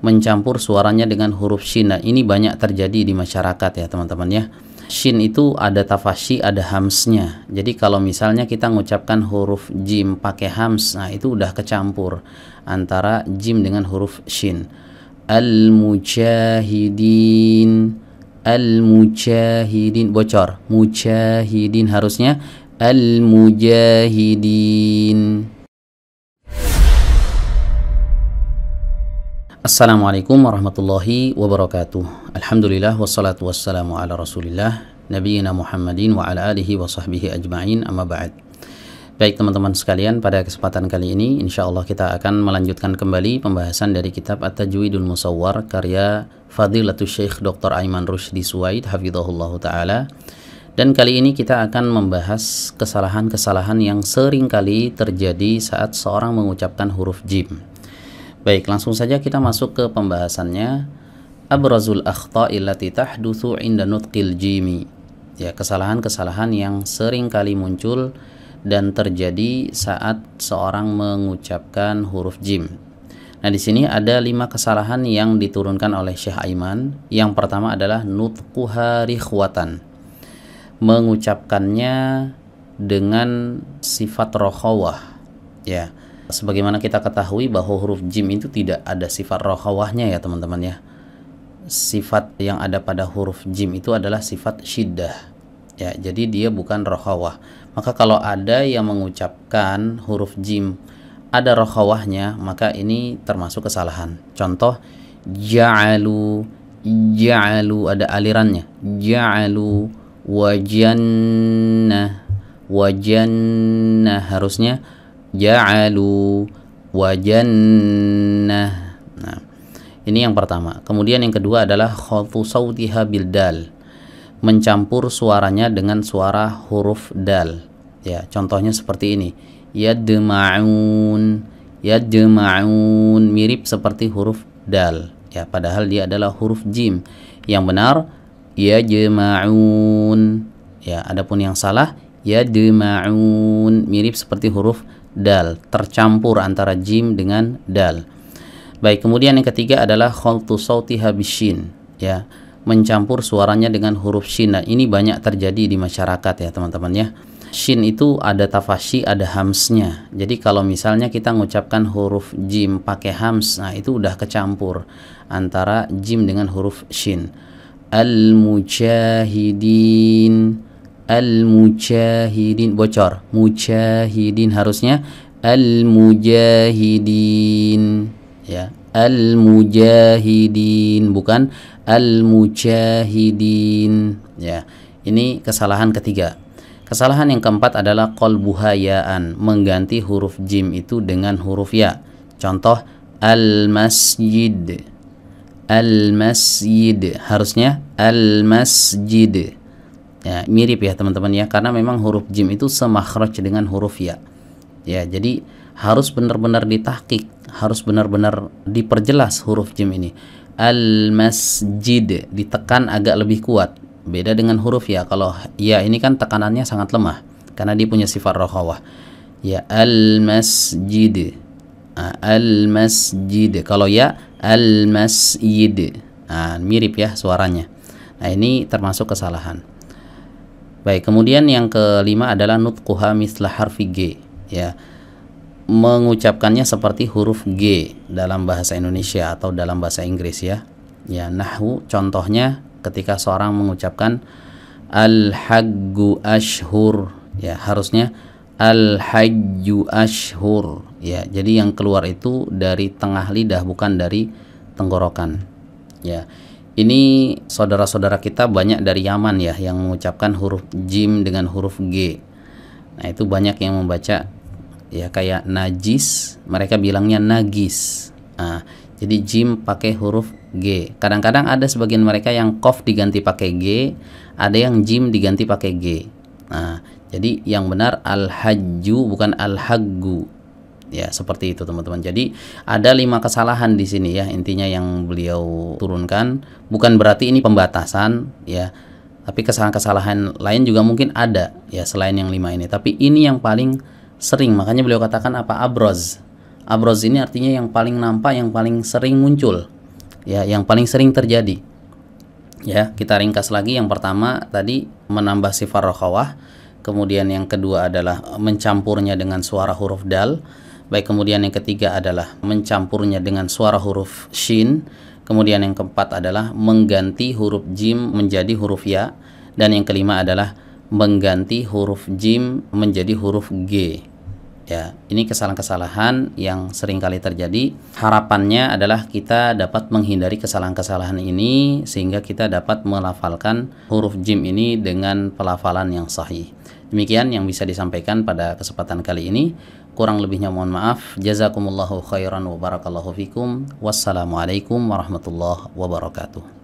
mencampur suaranya dengan huruf shin. Nah, ini banyak terjadi di masyarakat ya teman-teman ya. Shin itu ada tafasyi, ada hamsnya. Jadi kalau misalnya kita mengucapkan huruf jim pakai hams, nah itu udah kecampur antara jim dengan huruf shin. Al-mujahidin, al-mujahidin, bocor. Mujahidin, harusnya al-mujahidin. Assalamualaikum warahmatullahi wabarakatuh. Alhamdulillah wassalatu wassalamu ala rasulillah nabiyina Muhammadin wa ala alihi wa sahbihi ajma'in, amma ba'd. Baik teman-teman sekalian, pada kesempatan kali ini insyaallah kita akan melanjutkan kembali pembahasan dari kitab At-Tajwidul Musawwar karya Fadilatul Syekh Dr. Aiman Rushdi Suwaid hafizahullahu ta'ala. Dan kali ini kita akan membahas kesalahan-kesalahan yang sering kali terjadi saat seorang mengucapkan huruf jim. Baik, langsung saja kita masuk ke pembahasannya. Abrazul akhta'i allati tahdutsu 'inda nutqil jimi. Ya, kesalahan-kesalahan yang sering kali muncul dan terjadi saat seorang mengucapkan huruf jim. Nah, di sini ada 5 kesalahan yang diturunkan oleh Syekh Aiman. Yang pertama adalah nutquha rikhwatan. Mengucapkannya dengan sifat rokhawah. Ya. Sebagaimana kita ketahui bahwa huruf jim itu tidak ada sifat rokhawahnya ya teman-teman ya. Sifat yang ada pada huruf jim itu adalah sifat syiddah ya, jadi dia bukan rokhawah. Maka kalau ada yang mengucapkan huruf jim ada rokhawahnya, maka ini termasuk kesalahan. Contoh, ja'alu, ja'alu ada alirannya, ja'alu, wajannah, wajannah, harusnya ja'alu wajannah. Nah, ini yang pertama. Kemudian yang kedua adalah khaltu sautiha bil dal. Mencampur suaranya dengan suara huruf dal. Ya, contohnya seperti ini. Yadma'un, yadma'un, mirip seperti huruf dal. Ya, padahal dia adalah huruf jim. Yang benar yajma'un. Ya, adapun yang salah yadma'un, mirip seperti huruf dal, tercampur antara jim dengan dal. Baik, kemudian yang ketiga adalah khaltu sautiha bishin, ya, mencampur suaranya dengan huruf shin. Nah, ini banyak terjadi di masyarakat ya teman-teman ya. Shin itu ada tafasyi, ada hamsnya. Jadi kalau misalnya kita mengucapkan huruf jim pakai hams, nah itu udah kecampur antara jim dengan huruf shin. Al-mujahidin, al-mujahidin, bocor. Mujahidin, harusnya al-mujahidin ya, al-mujahidin, bukan al-mujahidin ya. Ini kesalahan ketiga. Kesalahan yang keempat adalah qalbuha ya'an, mengganti huruf jim itu dengan huruf ya. Contoh, al-masjid, al-masjid, harusnya al-masjid. Ya, mirip ya teman-teman ya, karena memang huruf jim itu semakhraj dengan huruf ya. Ya, jadi harus benar-benar ditahqiq, harus benar-benar diperjelas huruf jim ini. Al-masjid ditekan agak lebih kuat. Beda dengan huruf ya. Kalau ya ini kan tekanannya sangat lemah karena dia punya sifat rokhawah. Ya, al-masjid. Al-masjid. Kalau ya al-masjid. Nah, mirip ya suaranya. Nah, ini termasuk kesalahan. Baik, kemudian yang kelima adalah nutquha misla harfi G, ya. Mengucapkannya seperti huruf G dalam bahasa Indonesia atau dalam bahasa Inggris ya. Ya, nahwu contohnya ketika seorang mengucapkan al-hajju ashhur, ya harusnya al-hajju ashhur, ya. Jadi yang keluar itu dari tengah lidah bukan dari tenggorokan. Ya. Ini saudara-saudara kita banyak dari Yaman ya yang mengucapkan huruf jim dengan huruf G. Nah, itu banyak yang membaca ya kayak najis, mereka bilangnya nagis. Nah, jadi jim pakai huruf G. Kadang-kadang ada sebagian mereka yang qaf diganti pakai G, ada yang jim diganti pakai G. Nah, jadi yang benar al-hajju bukan al-haggu. Ya, seperti itu teman-teman. Jadi ada 5 kesalahan di sini ya, intinya yang beliau turunkan. Bukan berarti ini pembatasan ya, tapi kesalahan-kesalahan lain juga mungkin ada ya selain yang 5 ini. Tapi ini yang paling sering, makanya beliau katakan apa? Abroz. Abroz ini artinya yang paling nampak, yang paling sering muncul. ya, yang paling sering terjadi. Ya, kita ringkas lagi. Yang pertama tadi menambah sifat rokhawah, kemudian yang kedua adalah mencampurnya dengan suara huruf dal, baik, kemudian yang ketiga adalah mencampurnya dengan suara huruf shin, kemudian yang keempat adalah mengganti huruf jim menjadi huruf ya, dan yang kelima adalah mengganti huruf jim menjadi huruf g. Ya, ini kesalahan-kesalahan yang sering kali terjadi. Harapannya adalah kita dapat menghindari kesalahan-kesalahan ini sehingga kita dapat melafalkan huruf jim ini dengan pelafalan yang sahih. Demikian yang bisa disampaikan pada kesempatan kali ini. Kurang lebihnya mohon maaf. Jazakumullahu khairan wa barakallahu fikum. Wassalamualaikum warahmatullahi wabarakatuh.